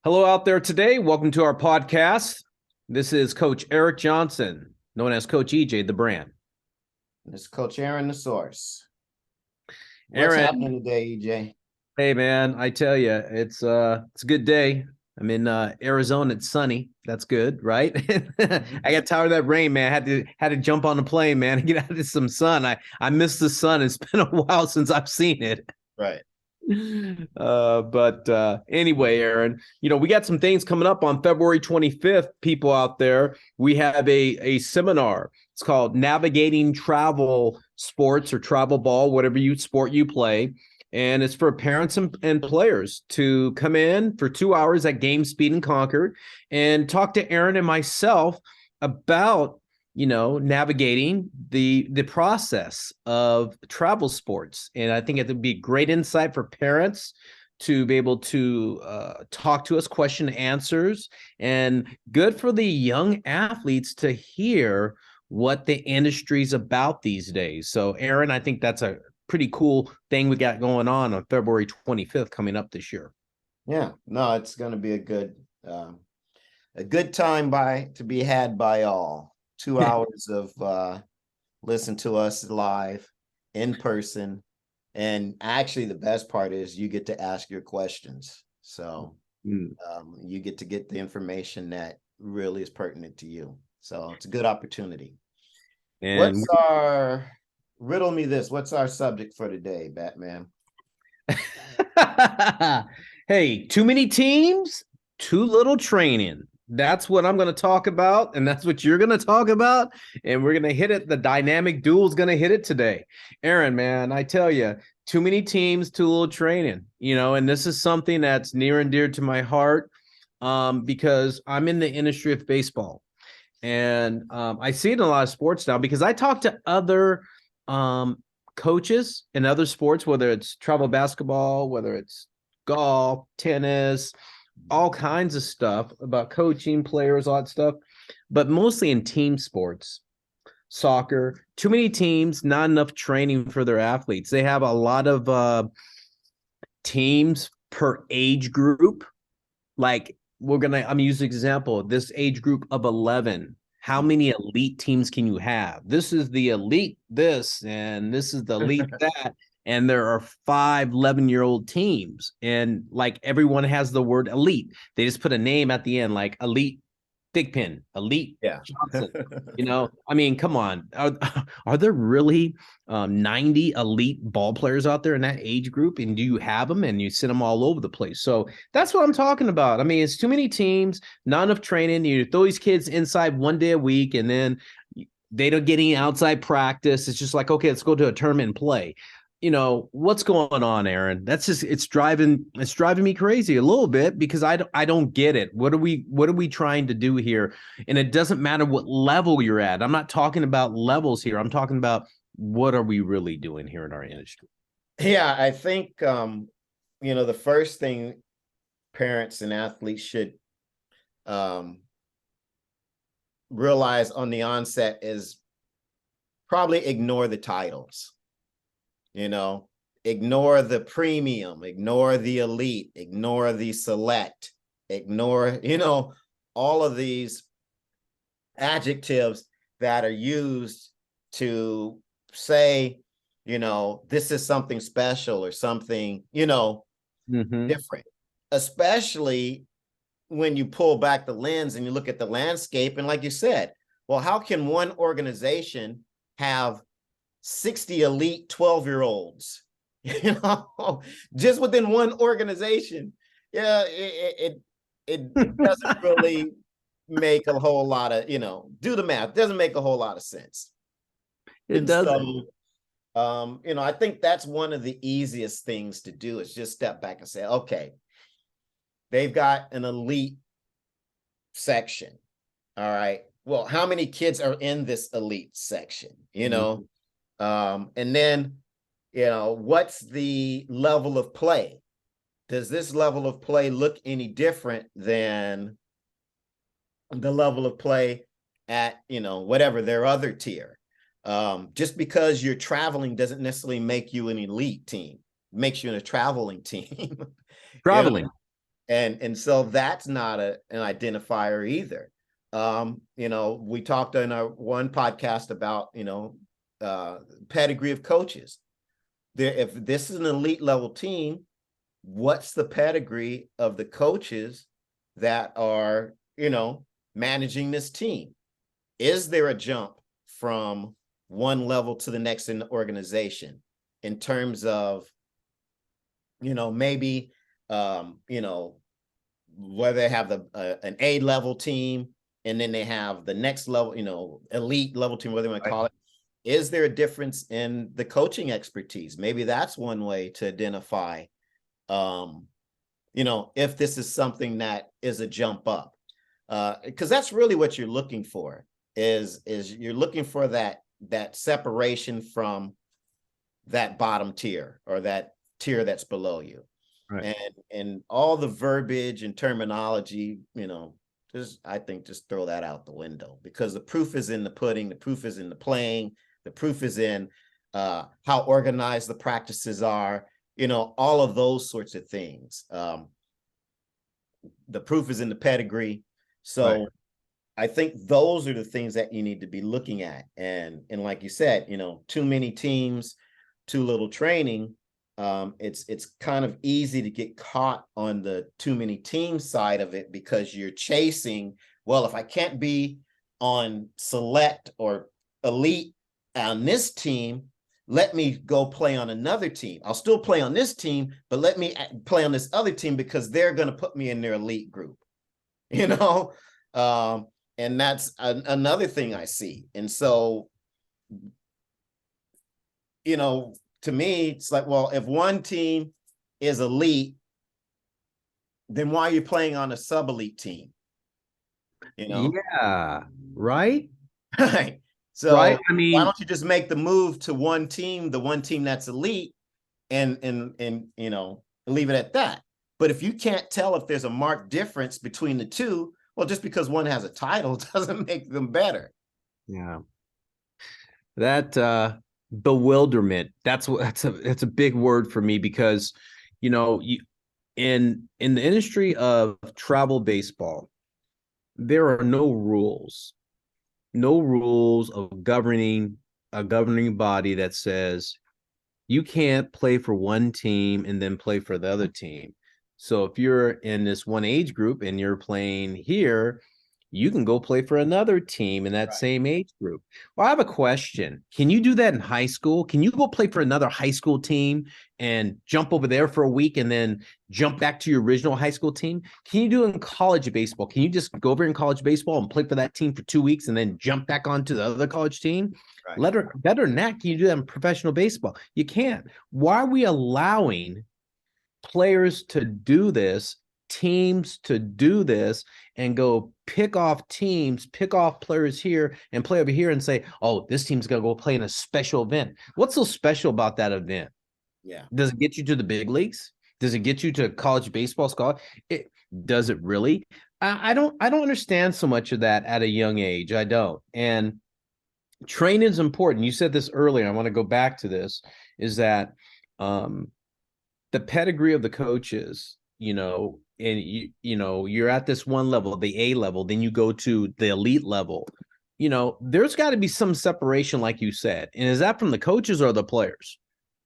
Hello out there today. Welcome to our podcast. This is Coach Eric Johnson, known as Coach EJ, the brand. This is Coach Aaron, the source. What's Aaron, happening today, EJ? hey man, I tell you, it's a good day. I'm in Arizona. It's sunny. That's good, right? I got tired of that rain, man. I had to jump on the plane, man, and get out of some sun. I miss the sun. It's been a while since I've seen it. Right. But anyway, Aaron, we got some things coming up on February 25th. People out there, we have a seminar. It's called Navigating Travel Sports or Travel Ball, whatever sport you play. And it's for parents and players to come in for 2 hours at Game Speed in Concord and talk to Aaron and myself about navigating the process of travel sports. And I think it would be great insight for parents to be able to talk to us, question answers, and good for the young athletes to hear what the industry's about these days. So Aaron, I think that's a pretty cool thing we got going on February 25th coming up this year. Yeah, no, it's going to be a good time to be had by all. 2 hours of listen to us live in person, and actually the best part is you get to ask your questions. So you get to get the information that really is pertinent to you. So it's a good opportunity. And Riddle me this. What's our subject for today, Batman? hey, too many teams, too little training. That's what I'm going to talk about, and that's what you're going to talk about, and we're going to hit it. The dynamic duel is going to hit it today. Aaron, man, I tell you, too many teams, too little training, and this is something that's near and dear to my heart because I'm in the industry of baseball, and I see it in a lot of sports now because I talk to other coaches in other sports, whether it's travel basketball, whether it's golf, tennis, all kinds of stuff about coaching players, all that stuff, but mostly in team sports, soccer, too many teams, not enough training for their athletes. They have a lot of teams per age group. Like I'm gonna use an example, this age group of 11. How many elite teams can you have? This is the elite this, and this is the elite that. And there are 5 11-year-old teams, and like everyone has the word elite. They just put a name at the end, like Elite Thigpen, Elite Johnson. I mean, come on. Are there really 90 elite ball players out there in that age group? And do you have them and you send them all over the place? So that's what I'm talking about. I mean, it's too many teams, not enough training. You throw these kids inside 1 day a week, and then they don't get any outside practice. It's just like, okay, let's go to a tournament and play. What's going on, Aaron? That's just it's driving me crazy a little bit because I don't get it. What are we trying to do here? And it doesn't matter what level you're at. I'm not talking about levels here. I'm talking about what are we really doing here in our industry? Yeah, I think the first thing parents and athletes should realize on the onset is probably ignore the titles. Ignore the premium, ignore the elite, ignore the select, ignore, all of these adjectives that are used to say, this is something special or something, different, especially when you pull back the lens and you look at the landscape. And like you said, well, how can one organization have 60 elite 12-year-olds, just within one organization? Yeah, it doesn't really make a whole lot of, do the math. It doesn't make a whole lot of sense. It doesn't. So, I think that's one of the easiest things to do is just step back and say, okay, they've got an elite section. All right. Well, how many kids are in this elite section? And then, what's the level of play? Does this level of play look any different than the level of play at, whatever their other tier? Just because you're traveling doesn't necessarily make you an elite team. It makes you a traveling team. Traveling. And so that's not an identifier either. We talked in our one podcast about, pedigree of coaches. If this is an elite level team, what's the pedigree of the coaches that are, managing this team? Is there a jump from one level to the next in the organization in terms of, maybe, whether they have an A level team and then they have the next level, elite level team, whatever they want to call it. Is there a difference in the coaching expertise? Maybe that's one way to identify, if this is something that is a jump up, because that's really what you're looking for. Is you're looking for that separation from that bottom tier or that tier that's below you. Right. And all the verbiage and terminology, I think just throw that out the window, because the proof is in the pudding, the proof is in the playing, the proof is in how organized the practices are, all of those sorts of things. The proof is in the pedigree. So Right. I think those are the things that you need to be looking at. And like you said, too many teams, too little training. It's kind of easy to get caught on the too many teams side of it, because you're chasing, well, if I can't be on select or elite on this team, let me go play on another team. I'll still play on this team, but let me play on this other team because they're going to put me in their elite group, and that's another thing I see. And so, to me, it's like, well, if one team is elite, then why are you playing on a sub-elite team? Yeah. Right. Right. So Right. I why mean, don't you just make the move to one team, the one team that's elite, and leave it at that? But if you can't tell if there's a marked difference between the two, well, just because one has a title doesn't make them better. yeah. That bewilderment, that's a big word for me, because you in the industry of travel baseball, there are no rules of governing a governing body that says you can't play for one team and then play for the other team. So if you're in this one age group and you're playing here, you can go play for another team in that Right. same age group. Well, I have a question. Can you do that in high school? Can you go play for another high school team and jump over there for a week and then jump back to your original high school team? Can you do it in college baseball? Can you just go over in college baseball and play for that team for 2 weeks and then jump back onto the other college team? Right. Better than that, can you do that in professional baseball? You can't. Why are we allowing players to do this, teams to do this, and go pick off teams, pick off players here and play over here and say, oh, this team's going to go play in a special event? What's so special about that event? Yeah. Does it get you to the big leagues? Does it get you to college baseball scholar? Does it really? I don't understand so much of that at a young age. I don't. And training is important. You said this earlier. I want to go back to this, is that the pedigree of the coaches, and you're at this one level, the A level, then you go to the elite level. There's got to be some separation, like you said. And is that from the coaches or the players?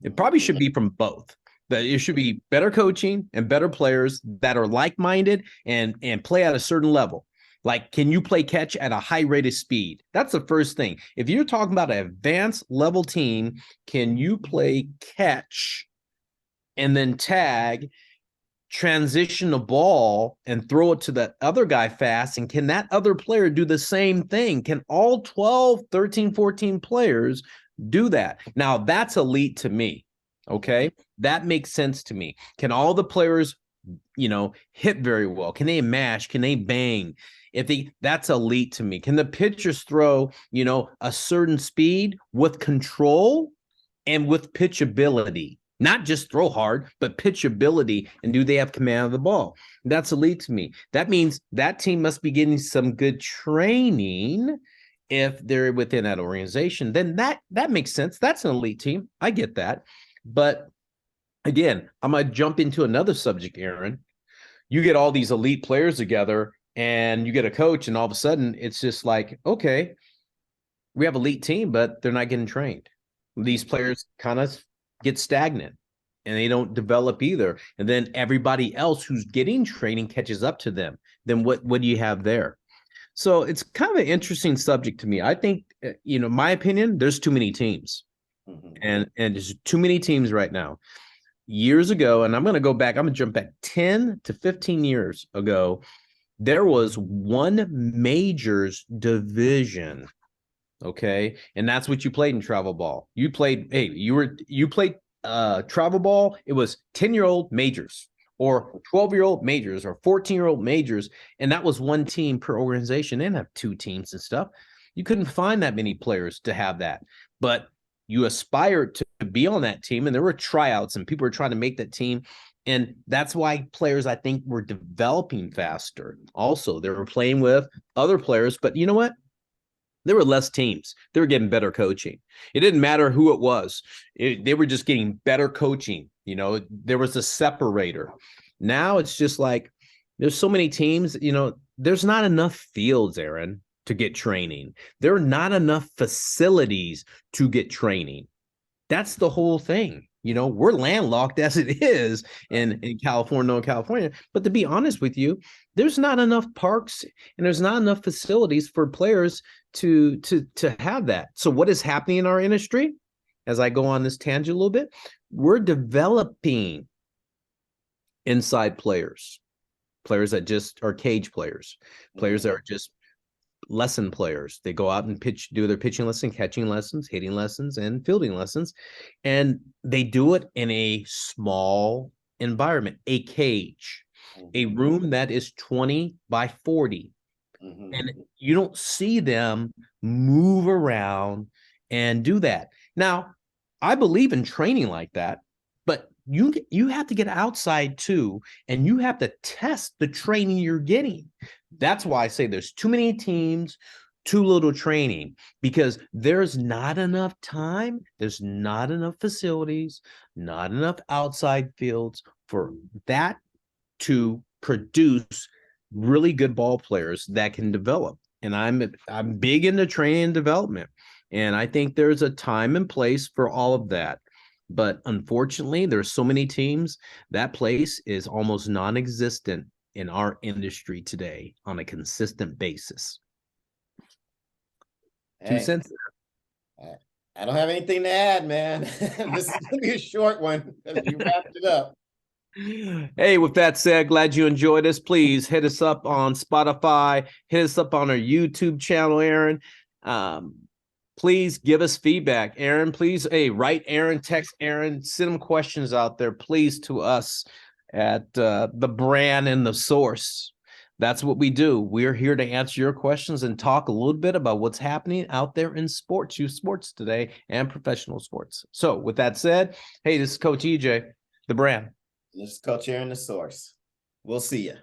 It probably should be from both. That it should be better coaching and better players that are like-minded and play at a certain level. Like, can you play catch at a high rate of speed? That's the first thing. If you're talking about an advanced level team, can you play catch and then tag, transition the ball and throw it to the other guy fast? And can that other player do the same thing? Can all 12, 13, 14 players do that? Now, that's elite to me. Okay. That makes sense to me. Can all the players, hit very well? Can they mash? Can they bang? That's elite to me. Can the pitchers throw, a certain speed with control and with pitchability? Not just throw hard, but pitchability. And do they have command of the ball? That's elite to me. That means that team must be getting some good training. If they're within that organization, then that makes sense. That's an elite team. I get that. But again, I'm going to jump into another subject, Aaron. you get all these elite players together and you get a coach, and all of a sudden it's just like, okay, we have elite team, but they're not getting trained. These players kind of get stagnant and they don't develop either. And then everybody else who's getting training catches up to them. Then what do you have there? So it's kind of an interesting subject to me. I think, my opinion, there's too many teams. And there's too many teams right now. Years ago, and I'm going to jump back 10 to 15 years ago, there was one majors division. Okay. And that's what you played in travel ball. You played travel ball. It was 10-year-old majors or 12-year-old majors or 14-year-old majors. And that was one team per organization. They didn't have two teams and stuff. You couldn't find that many players to have that. But you aspired to be on that team, and there were tryouts and people were trying to make that team. And that's why players, I think, were developing faster. Also, they were playing with other players, but you know what? There were less teams. They were getting better coaching. It didn't matter who it was. They were just getting better coaching. There was a separator. Now it's just like there's so many teams, there's not enough fields, Aaron, to get training. There are not enough facilities to get training. That's the whole thing. We're landlocked as it is in California. But to be honest with you, there's not enough parks and there's not enough facilities for players to have that. So what is happening in our industry? As I go on this tangent a little bit, we're developing inside players that just are cage players that are just lesson players. They go out and do their pitching lesson, catching lessons, hitting lessons, and fielding lessons. And they do it in a small environment, a cage, a room that is 20 by 40. And you don't see them move around and do that. Now, I believe in training like that, but you have to get outside too, and you have to test the training you're getting. That's why I say there's too many teams, too little training, because there's not enough time, there's not enough facilities, not enough outside fields for that to produce really good ball players that can develop. And I'm big into training and development, and I think there's a time and place for all of that. But unfortunately, there's so many teams, that place is almost non-existent in our industry today on a consistent basis. Hey, 2 cents. I don't have anything to add, man. This is gonna be a short one. You wrapped it up. Hey, with that said, glad you enjoyed us. Please hit us up on Spotify, hit us up on our YouTube channel, Aaron. Please give us feedback, Aaron. Please, write Aaron, text Aaron, send them questions out there, please, to us at the brand and the source. That's what we do. We're here to answer your questions and talk a little bit about what's happening out there in sports, youth sports today, and professional sports. So with that said, hey, this is Coach EJ, the brand. This is Coach Aaron, the source. We'll see you.